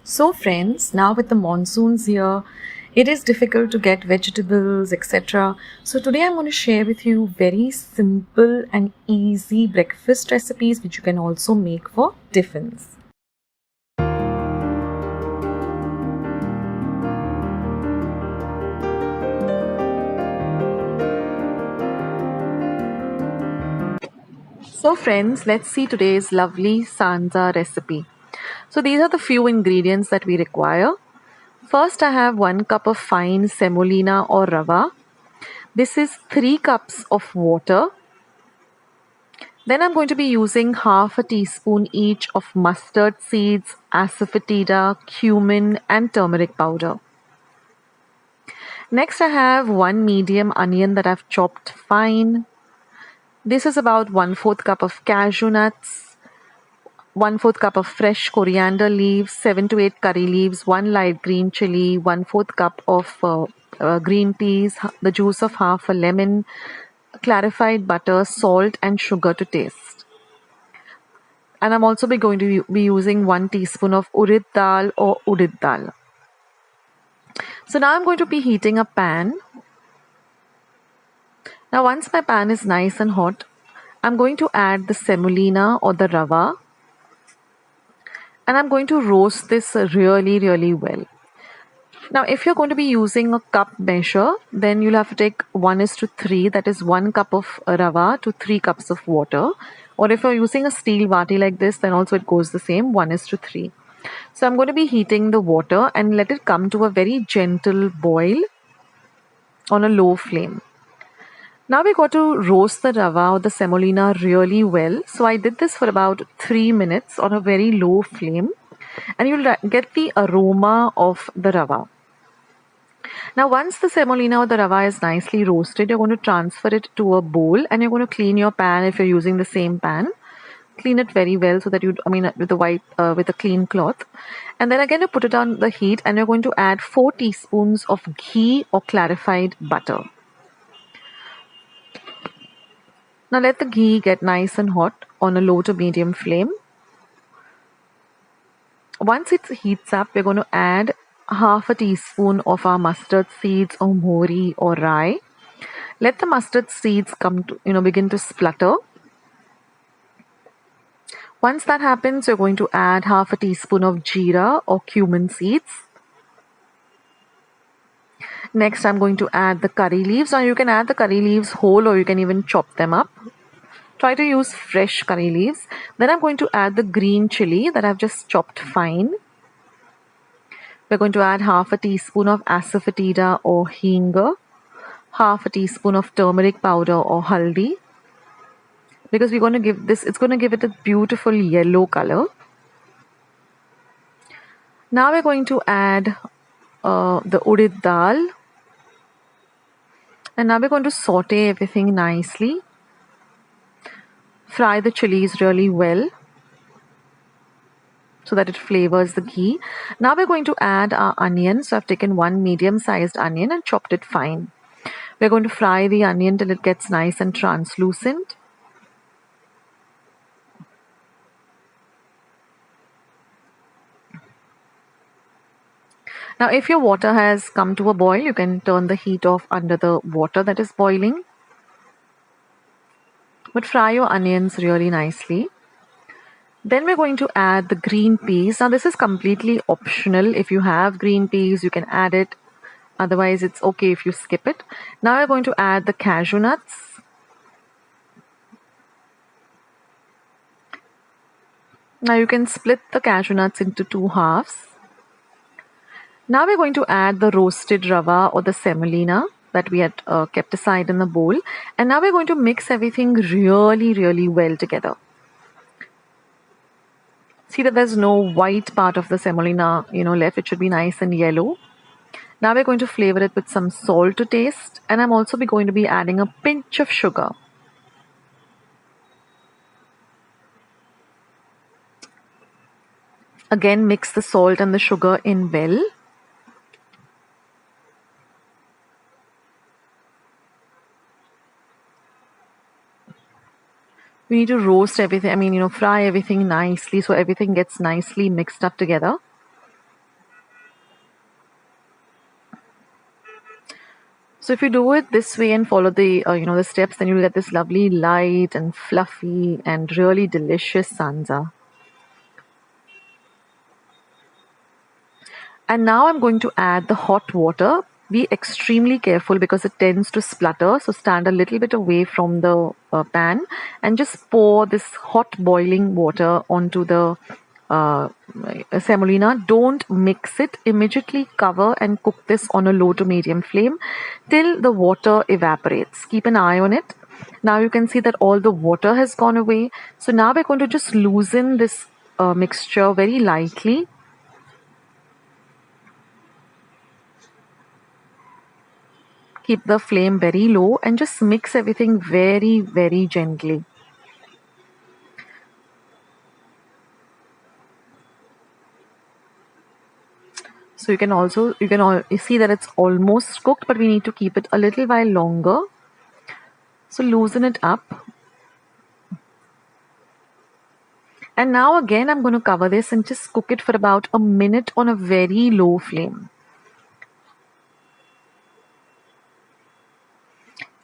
So friends, now with the monsoons here, it is difficult to get vegetables, etc. So today I'm going to share with you very simple and easy breakfast recipes which you can also make for tiffins. So friends, let's see today's lovely Sanja recipe. So these are the few ingredients that we require. First, I have 1 cup of fine semolina or Rava. This is 3 cups of water. Then I'm going to be using half a teaspoon each of mustard seeds, asafoetida, cumin and turmeric powder. Next, I have 1 medium onion that I've chopped fine. This is about 1/4 cup of cashew nuts, 1/4 cup of fresh coriander leaves, 7 to 8 curry leaves, 1 light green chili, 1/4 cup of green peas, the juice of half a lemon, clarified butter, salt and sugar to taste. And I'm also going to be using 1 teaspoon of urad dal or udid dal. So now I'm going to be heating a pan. Now once my pan is nice and hot, I'm going to add the semolina or the rava. And I'm going to roast this really well. Now if you're going to be using a cup measure, then you'll have to take 1:3, that is 1 cup of rava to 3 cups of water. Or if you're using a steel vati like this, then also it goes the same, 1:3. So I'm going to be heating the water and let it come to a very gentle boil on a low flame. Now we got to roast the rava or the semolina really well. So I did this for about 3 minutes on a very low flame, and you'll get the aroma of the rava. Now once the semolina or the rava is nicely roasted, you're going to transfer it to a bowl and you're going to clean your pan if you're using the same pan. Clean it very well so that with a clean cloth. And then again you put it on the heat and you're going to add 4 teaspoons of ghee or clarified butter. Now let the ghee get nice and hot on a low to medium flame. Once it heats up, we're going to add half a teaspoon of our mustard seeds or poori or rye. Let the mustard seeds begin to splutter. Once that happens, you're going to add half a teaspoon of jeera or cumin seeds. Next, I'm going to add the curry leaves. Now you can add the curry leaves whole or you can even chop them up. Try to use fresh curry leaves. Then I'm going to add the green chili that I've just chopped fine. We're going to add half a teaspoon of asafoetida or hinga, half a teaspoon of turmeric powder or haldi, because we're going to give this, it's going to give it a beautiful yellow color. Now we're going to add the udid dal, and now we're going to saute everything nicely. Fry the chilies really well so that it flavors the ghee. Now we're going to add our onion. So I've taken 1 medium-sized onion and chopped it fine. We're going to fry the onion till it gets nice and translucent. Now if your water has come to a boil, you can turn the heat off under the water that is boiling. But fry your onions really nicely. Then we're going to add the green peas. Now this is completely optional. If you have green peas, you can add it. Otherwise, it's okay if you skip it. Now we're going to add the cashew nuts. Now you can split the cashew nuts into 2 halves. Now we're going to add the roasted rava or the semolina that we had kept aside in the bowl. And now we're going to mix everything really well together. See that there's no white part of the semolina, left. It should be nice and yellow. Now we're going to flavor it with some salt to taste, and I'm also going to be adding a pinch of sugar. Again, mix the salt and the sugar in well. We need to roast everything, fry everything nicely so everything gets nicely mixed up together. So if you do it this way and follow the the steps, then you'll get this lovely light and fluffy and really delicious sanza. And now I'm going to add the hot water. Be extremely careful because it tends to splutter. So stand a little bit away from the pan and just pour this hot boiling water onto the uh, semolina. Don't mix it. Immediately cover and cook this on a low to medium flame till the water evaporates. Keep an eye on it. Now you can see that all the water has gone away. So now we're going to just loosen this mixture very lightly. Keep the flame very low and just mix everything very, very gently. So you see that it's almost cooked, but we need to keep it a little while longer. So loosen it up. And now again, I'm going to cover this and just cook it for about a minute on a very low flame.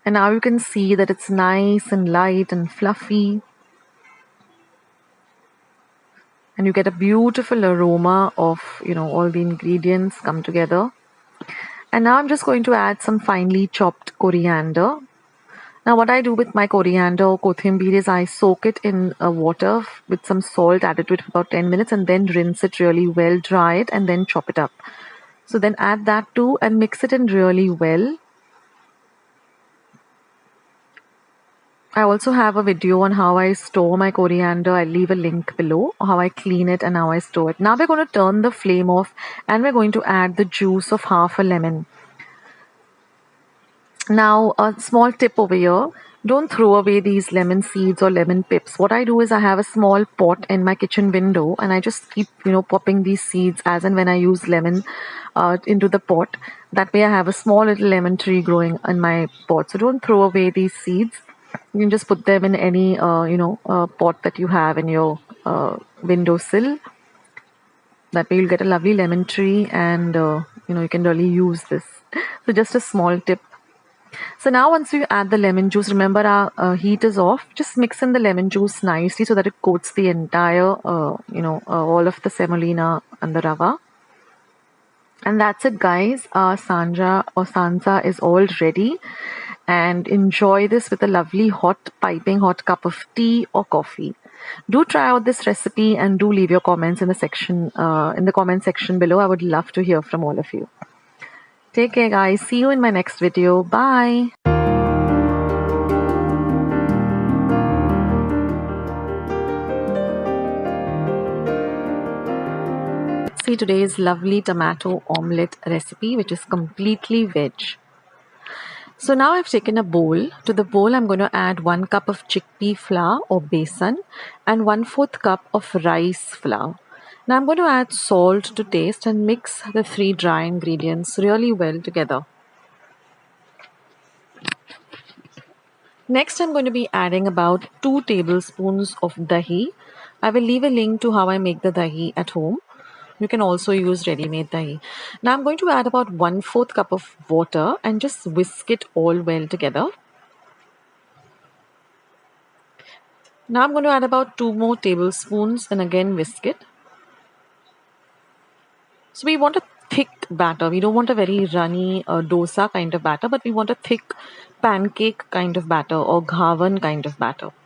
And now you can see that it's nice and light and fluffy. And you get a beautiful aroma of, all the ingredients come together. And now I'm just going to add some finely chopped coriander. Now what I do with my coriander or kothimber is I soak it in water with some salt, add it to it for about 10 minutes and then rinse it really well, dry it and then chop it up. So then add that too and mix it in really well. I also have a video on how I store my coriander. I'll leave a link below, how I clean it and how I store it. Now we're going to turn the flame off and we're going to add the juice of half a lemon. Now, a small tip over here, don't throw away these lemon seeds or lemon pips. What I do is I have a small pot in my kitchen window and I just keep, popping these seeds as and when I use lemon into the pot. That way I have a small little lemon tree growing in my pot. So don't throw away these seeds. You can just put them in any, pot that you have in your windowsill. That way you'll get a lovely lemon tree and, you can really use this. So just a small tip. So now once you add the lemon juice, remember our heat is off. Just mix in the lemon juice nicely so that it coats the entire, all of the semolina and the rava. And that's it, guys. Our sanja or sansa is all ready. And enjoy this with a lovely hot, piping hot cup of tea or coffee. Do try out this recipe and do leave your comments in the comment section below. I would love to hear from all of you. Take care, guys. See you in my next video. Bye. See today's lovely tomato omelette recipe, which is completely veg. So now I've taken a bowl. To the bowl, I'm going to add 1 cup of chickpea flour or besan and 1/4 cup of rice flour. Now I'm going to add salt to taste and mix the 3 dry ingredients really well together. Next, I'm going to be adding about 2 tablespoons of dahi. I will leave a link to how I make the dahi at home. You can also use ready-made dahi. Now I'm going to add about 1/4 cup of water and just whisk it all well together. Now I'm going to add about 2 more tablespoons and again whisk it. So we want a thick batter. We don't want a very runny dosa kind of batter, but we want a thick pancake kind of batter or ghavan kind of batter.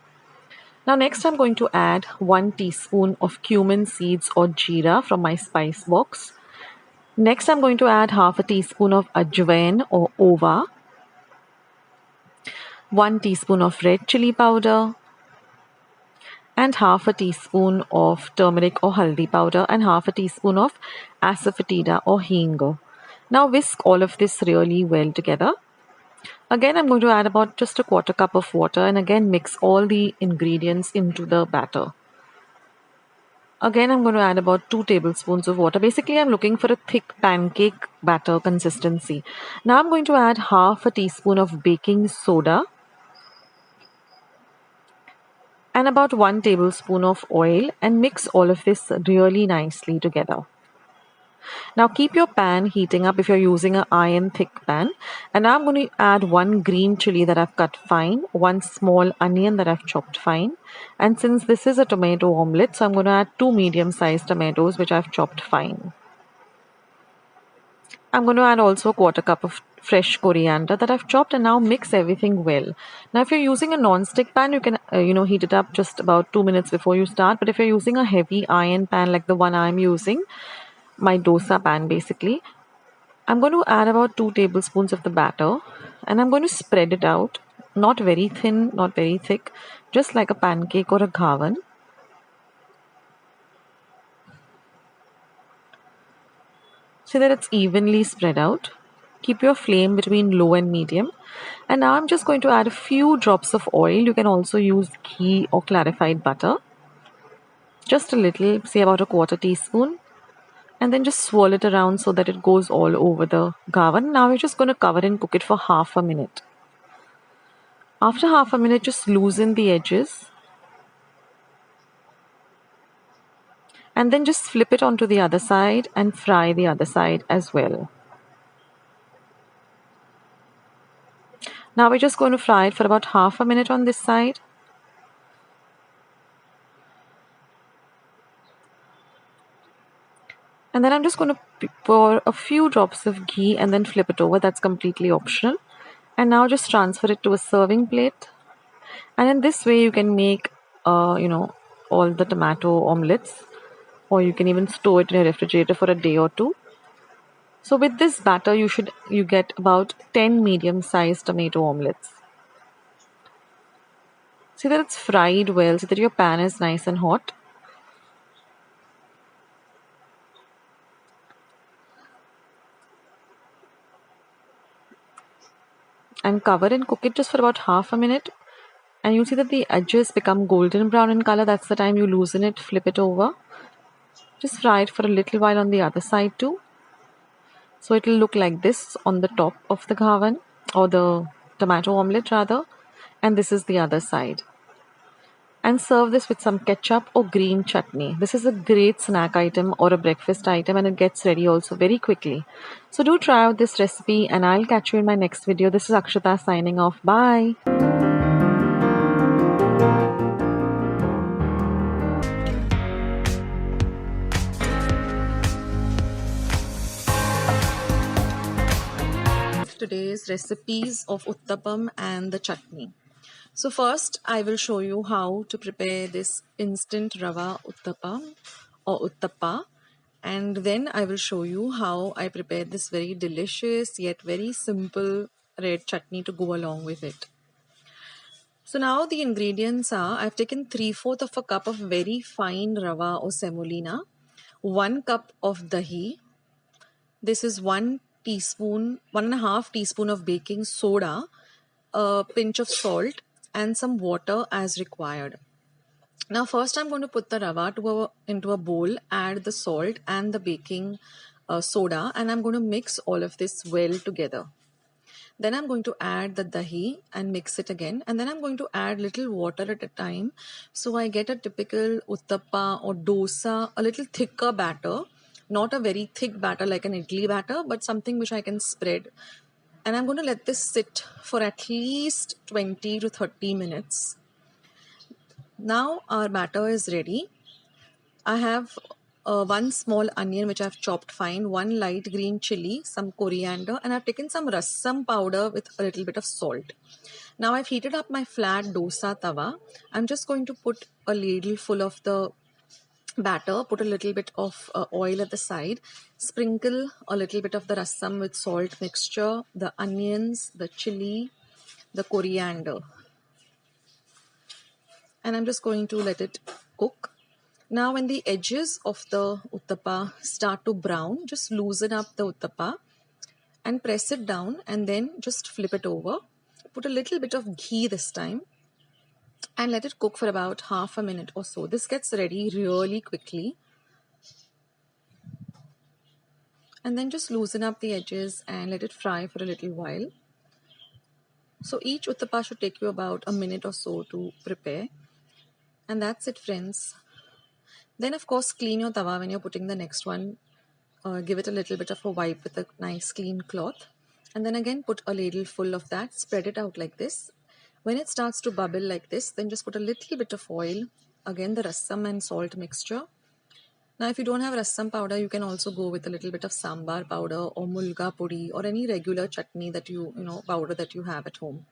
Now next I'm going to add 1 teaspoon of cumin seeds or jeera from my spice box. Next I'm going to add half a teaspoon of ajwain or ova, 1 teaspoon of red chili powder, and half a teaspoon of turmeric or haldi powder and half a teaspoon of asafoetida or hing. Now whisk all of this really well together. Again, I'm going to add about just a 1/4 cup of water and again mix all the ingredients into the batter. Again, I'm going to add about 2 tablespoons of water. Basically, I'm looking for a thick pancake batter consistency. Now I'm going to add half a teaspoon of baking soda and about 1 tablespoon of oil and mix all of this really nicely together. Now keep your pan heating up if you're using an iron thick pan. And now I'm going to add one green chili that I've cut fine, one small onion that I've chopped fine. And since this is a tomato omelette, so I'm going to add two medium-sized tomatoes which I've chopped fine. I'm going to add also a quarter cup of fresh coriander that I've chopped, and now mix everything well. Now if you're using a non-stick pan, you can heat it up just about 2 minutes before you start. But if you're using a heavy iron pan like the one I'm using, my dosa pan basically, I'm going to add about 2 tablespoons of the batter, and I'm going to spread it out, not very thin, not very thick, just like a pancake or a ghavan. So that it's evenly spread out. Keep your flame between low and medium. And now I'm just going to add a few drops of oil. You can also use ghee or clarified butter. Just a little, say about a quarter teaspoon. And then just swirl it around so that it goes all over the ghavan. Now we're just going to cover and cook it for half a minute. After half a minute, just loosen the edges. And then just flip it onto the other side and fry the other side as well. Now we're just going to fry it for about half a minute on this side. And then I'm just going to pour a few drops of ghee and then flip it over. That's completely optional. And now just transfer it to a serving plate. And in this way you can make, all the tomato omelettes. Or you can even store it in your refrigerator for a day or two. So with this batter, you get about 10 medium-sized tomato omelettes. See that it's fried well, so that your pan is nice and hot. And cover and cook it just for about half a minute. And you'll see that the edges become golden brown in color. That's the time you loosen it, flip it over. Just fry it for a little while on the other side too. So it will look like this on the top of the ghavan, or the tomato omelette rather. And this is the other side. And serve this with some ketchup or green chutney. This is a great snack item or a breakfast item, and it gets ready also very quickly. So do try out this recipe, and I'll catch you in my next video. This is Akshata signing off. Bye. Today's recipes of uttapam and the chutney. So first I will show you how to prepare this instant Rava uttapam or uttappa, and then I will show you how I prepare this very delicious yet very simple red chutney to go along with it. So now the ingredients are, I've taken 3/4 of a cup of very fine Rava or semolina, 1 cup of dahi. This is 1.5 teaspoon of baking soda, a pinch of salt, and some water as required. Now first I'm going to put the rava into a bowl, add the salt and the baking soda, and I'm going to mix all of this well together. Then I'm going to add the dahi and mix it again, and then I'm going to add little water at a time, so I get a typical uttappa or dosa, a little thicker batter, not a very thick batter like an idli batter, but something which I can spread. And I'm going to let this sit for at least 20 to 30 minutes. Now our batter is ready. I have one small onion which I've chopped fine, one light green chili, some coriander, and I've taken some rasam powder with a little bit of salt. Now I've heated up my flat dosa tawa. I'm just going to put a ladle full of the batter, put a little bit of oil at the side, sprinkle a little bit of the rasam with salt mixture, the onions, the chili, the coriander, and I'm just going to let it cook. Now when the edges of the uttappa start to brown, just loosen up the uttappa and press it down, and then just flip it over. Put a little bit of ghee this time and let it cook for about half a minute or so. This gets ready really quickly. And then just loosen up the edges and let it fry for a little while. So each uttappa should take you about a minute or so to prepare. And that's it, friends. Then of course clean your tawa when you're putting the next one give it a little bit of a wipe with a nice clean cloth, and then again put a ladle full of that, spread it out like this. When it starts to bubble like this, then just put a little bit of oil, again the rasam and salt mixture. Now if you don't have rasam powder, you can also go with a little bit of sambar powder or mulga poori or any regular chutney that you know powder that you have at home.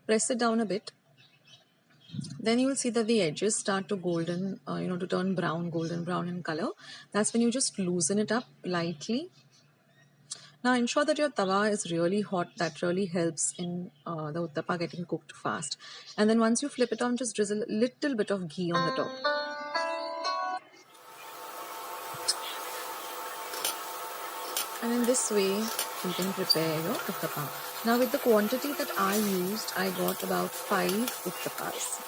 Press it down a bit. Then you will see that the edges start to golden, to turn brown, golden brown in color. That's when you just loosen it up lightly. Now ensure that your tawa is really hot. That really helps in the uttapa getting cooked fast. And then once you flip it on, just drizzle a little bit of ghee on the top. And in this way, you can prepare your uttapa. Now with the quantity that I used, I got about 5 uttapas.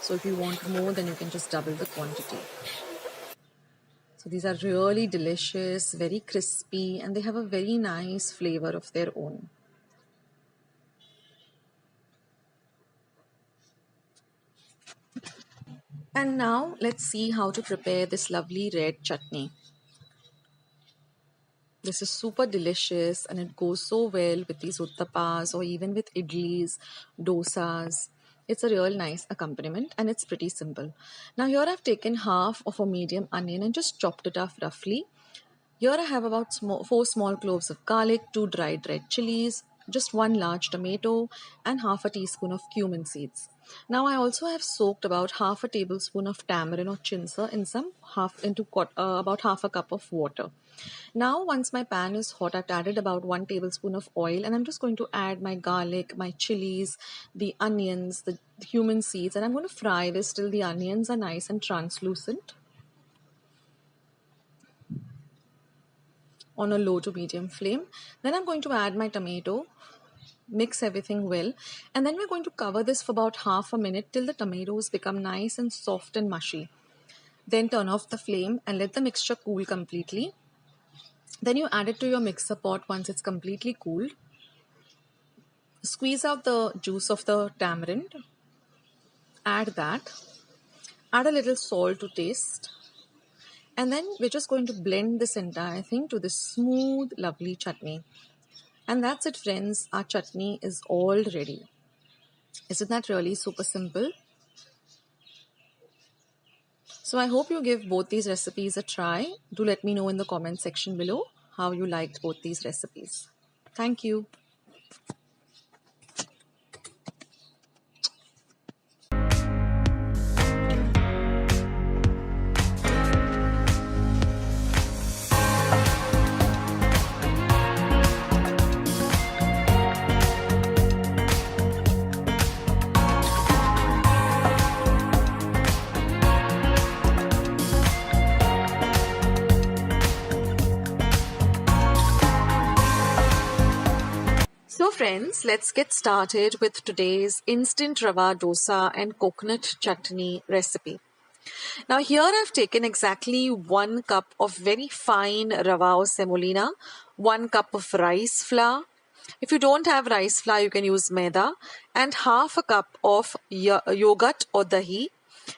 So if you want more, then you can just double the quantity. So these are really delicious, very crispy, and they have a very nice flavor of their own. And now let's see how to prepare this lovely red chutney. This is super delicious and it goes so well with these uttapas or even with idlis, dosas. It's a real nice accompaniment and it's pretty simple. Now here I've taken half of a medium onion and just chopped it off roughly. Here I have about 4 small cloves of garlic, 2 dried red chilies, just 1 large tomato and half a teaspoon of cumin seeds. Now I also have soaked about half a tablespoon of tamarind or chinsa in about half a cup of water. Now once my pan is hot, I've added about 1 tablespoon of oil and I'm just going to add my garlic, my chilies, the onions, the cumin seeds, and I'm going to fry this till the onions are nice and translucent on a low to medium flame. Then I'm going to add my tomato, mix everything well, and then we're going to cover this for about half a minute till the tomatoes become nice and soft and mushy. Then turn off the flame and let the mixture cool completely. Then you add it to your mixer pot once it's completely cooled. Squeeze out the juice of the tamarind. Add that. Add a little salt to taste. And then we're just going to blend this entire thing to this smooth, lovely chutney. And that's it, friends. Our chutney is all ready. Isn't that really super simple? So I hope you give both these recipes a try. Do let me know in the comment section below how you liked both these recipes. Thank you. So friends, let's get started with today's instant Rava dosa and coconut chutney recipe. Now here I've taken exactly 1 cup of very fine Rava or semolina, 1 cup of rice flour. If you don't have rice flour, you can use maida, and half a cup of yogurt or dahi.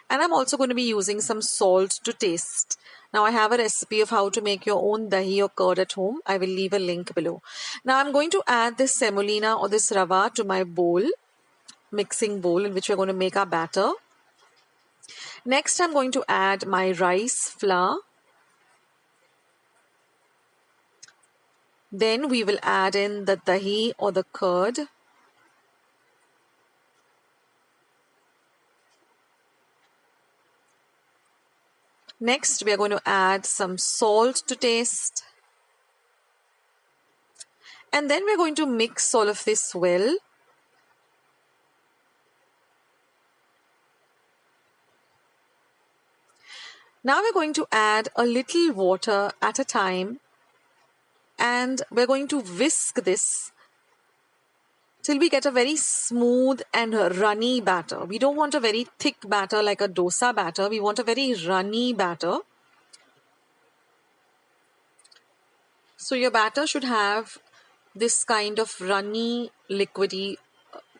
And I'm also going to be using some salt to taste. Now I have a recipe of how to make your own dahi or curd at home. I will leave a link below. Now I'm going to add this semolina or this rava to my bowl, mixing bowl in which we're going to make our batter. Next I'm going to add my rice flour. Then we will add in the dahi or the curd. Next, we are going to add some salt to taste. And then we're going to mix all of this well. Now we're going to add a little water at a time. And we're going to whisk this till we get a very smooth and runny batter. We don't want a very thick batter like a dosa batter. We want a very runny batter. So your batter should have this kind of runny, liquidy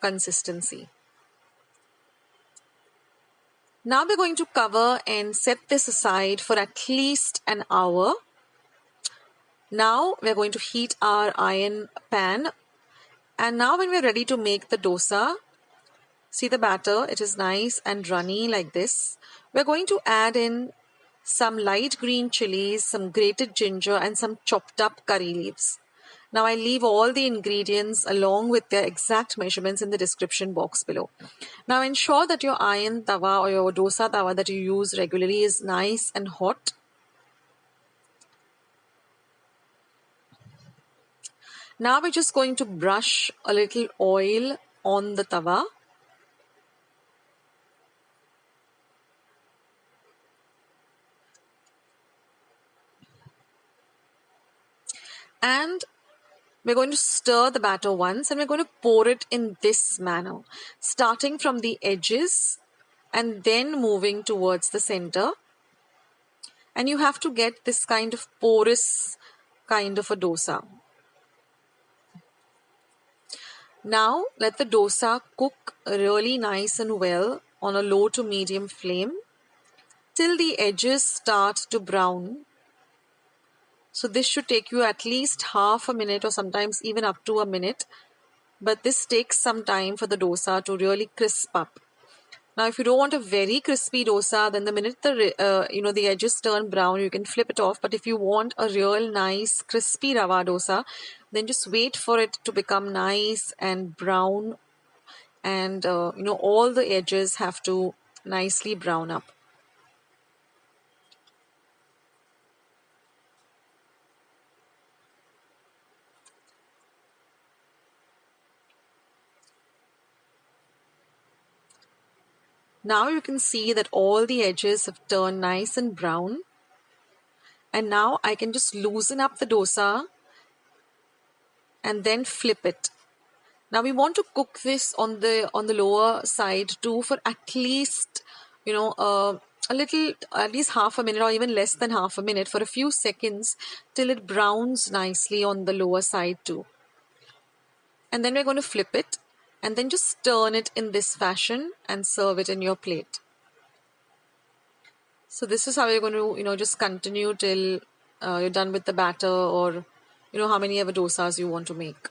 consistency. Now we're going to cover and set this aside for at least an hour. Now we're going to heat our iron pan, and now when we're ready to make the dosa, see the batter, it is nice and runny like this. We're going to add in some light green chilies, some grated ginger, and some chopped up curry leaves. Now I leave all the ingredients along with their exact measurements in the description box below. Now ensure that your iron tawa or your dosa tawa that you use regularly is nice and hot. Now we're just going to brush a little oil on the tawa. And we're going to stir the batter once, and we're going to pour it in this manner, starting from the edges and then moving towards the center. And you have to get this kind of porous kind of a dosa. Now let the dosa cook really nice and well on a low to medium flame till the edges start to brown. So this should take you at least half a minute or sometimes even up to a minute. But this takes some time for the dosa to really crisp up. Now, if you don't want a very crispy dosa, then the minute the edges turn brown, you can flip it off. But if you want a real nice crispy rava dosa, then just wait for it to become nice and brown, and all the edges have to nicely brown up. Now you can see that all the edges have turned nice and brown. And now I can just loosen up the dosa and then flip it. Now we want to cook this on the lower side too for at least a little, at least half a minute or even less than half a minute, for a few seconds till it browns nicely on the lower side too. And then we're going to flip it and then just turn it in this fashion and serve it in your plate. So this is how you're going to just continue till you're done with the batter, or how many ever dosas you want to make.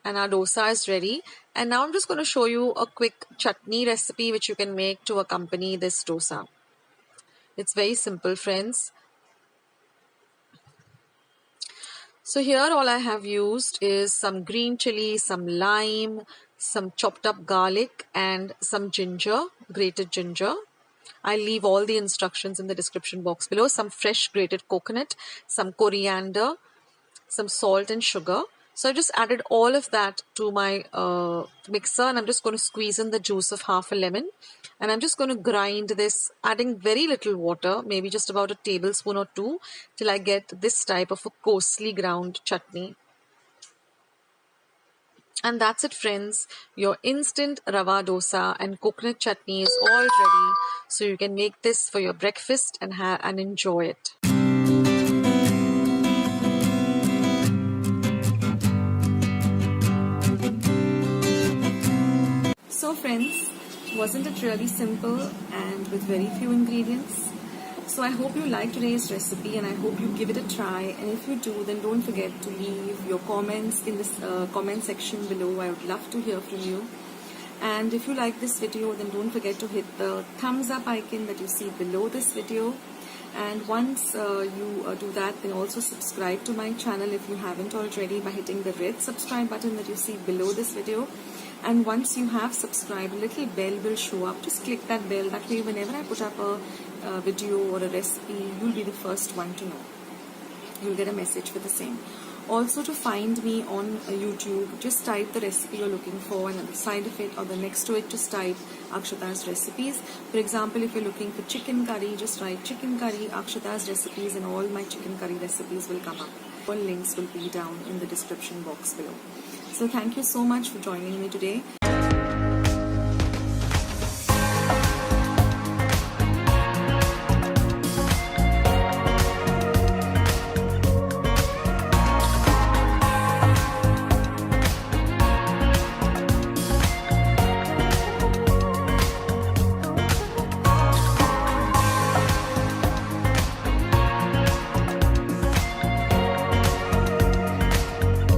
And our dosa is ready. And now I'm just going to show you a quick chutney recipe which you can make to accompany this dosa. It's very simple, friends. So here all I have used is some green chili, some lime, some chopped up garlic, and some ginger, grated ginger. I'll leave all the instructions in the description box below. Some fresh grated coconut, some coriander, some salt and sugar. So I just added all of that to my mixer, and I'm just going to squeeze in the juice of half a lemon. And I'm just going to grind this, adding very little water, maybe just about a tablespoon or two, till I get this type of a coarsely ground chutney. And that's it, friends. Your instant rava dosa and coconut chutney is all ready. So you can make this for your breakfast and enjoy it. So friends, wasn't it really simple and with very few ingredients? So I hope you like today's recipe, and I hope you give it a try. And if you do, then don't forget to leave your comments in this comment section below. I would love to hear from you. And if you like this video, then don't forget to hit the thumbs up icon that you see below this video. And once you do that, then also subscribe to my channel if you haven't already by hitting the red subscribe button that you see below this video. And once you have subscribed, a little bell will show up. Just click that bell. That way, whenever I put up a video or a recipe, you'll be the first one to know. You'll get a message for the same. Also, to find me on YouTube, just type the recipe you're looking for, and at the side of it or the next to it, just type Akshata's recipes. For example, if you're looking for chicken curry, just write chicken curry, Akshata's recipes, and all my chicken curry recipes will come up. All links will be down in the description box below. So thank you so much for joining me today.